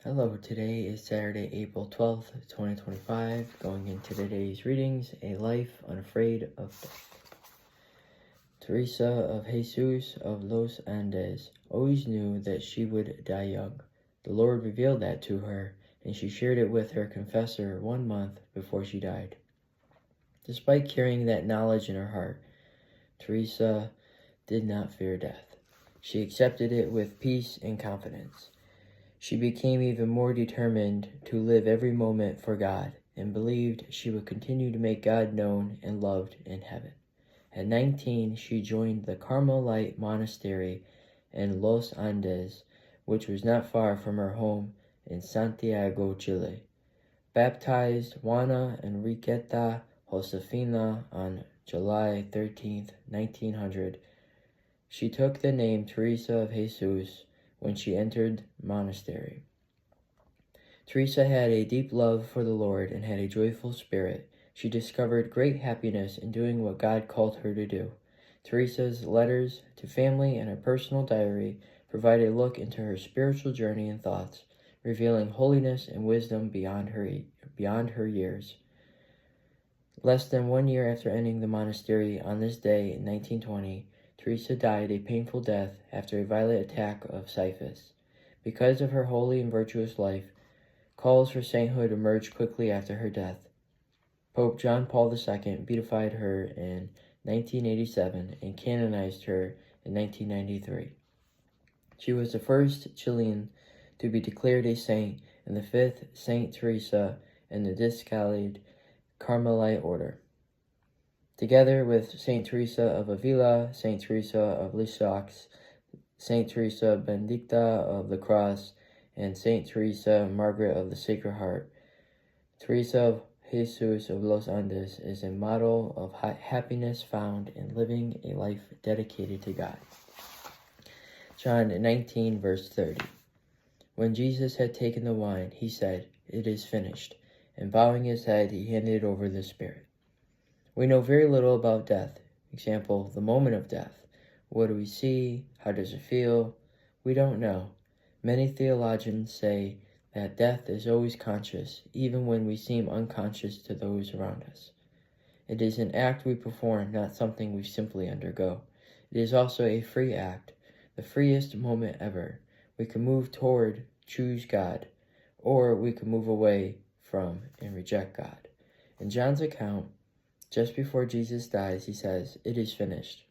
Hello, today is Saturday, April 12th, 2025. Going into today's readings, A Life Unafraid of Death. Teresa of Jesus of Los Andes always knew that she would die young. The Lord revealed that to her, and she shared it with her confessor 1 month before she died. Despite carrying that knowledge in her heart, Teresa did not fear death. She accepted it with peace and confidence. She became even more determined to live every moment for God and believed she would continue to make God known and loved in heaven. At 19, she joined the Carmelite monastery in Los Andes, which was not far from her home in Santiago, Chile. Baptized Juana Enriqueta Josefina on July 13, 1900, she took the name Teresa of Jesus when she entered the monastery. Teresa had a deep love for the Lord and had a joyful spirit. She discovered great happiness in doing what God called her to do. Teresa's letters to family and her personal diary provide a look into her spiritual journey and thoughts, revealing holiness and wisdom beyond her years. Less than 1 year after entering the monastery on this day in 1920, Teresa died a painful death after a violent attack of syphilis. Because of her holy and virtuous life, calls for sainthood emerged quickly after her death. Pope John Paul II beatified her in 1987 and canonized her in 1993. She was the first Chilean to be declared a saint and the fifth Saint Teresa in the Discalced Carmelite order. Together with Saint Teresa of Avila, Saint Teresa of Lisieux, Saint Teresa Benedicta of the Cross, and Saint Teresa Margaret of the Sacred Heart, Teresa of Jesus of Los Andes is a model of happiness found in living a life dedicated to God. John 19, verse 30. When Jesus had taken the wine, he said, "It is finished," and bowing his head, he handed over the Spirit. We know very little about death. Example, the moment of death. What do we see? How does it feel? We don't know. Many theologians say that death is always conscious, even when we seem unconscious to those around us. It is an act we perform, not something we simply undergo. It is also a free act, the freest moment ever. We can move toward, choose God, or we can move away from and reject God. In John's account, just before Jesus dies, he says, "It is finished."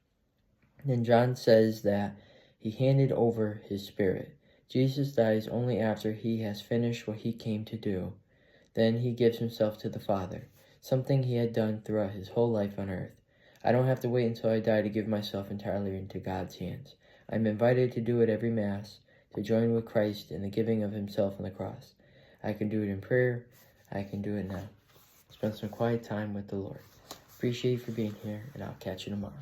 Then John says that he handed over his Spirit. Jesus dies only after he has finished what he came to do. Then he gives himself to the Father, something he had done throughout his whole life on earth. I don't have to wait until I die to give myself entirely into God's hands. I'm invited to do it every Mass, to join with Christ in the giving of himself on the cross. I can do it in prayer. I can do it now. Spend some quiet time with the Lord. Appreciate you for being here, and I'll catch you tomorrow.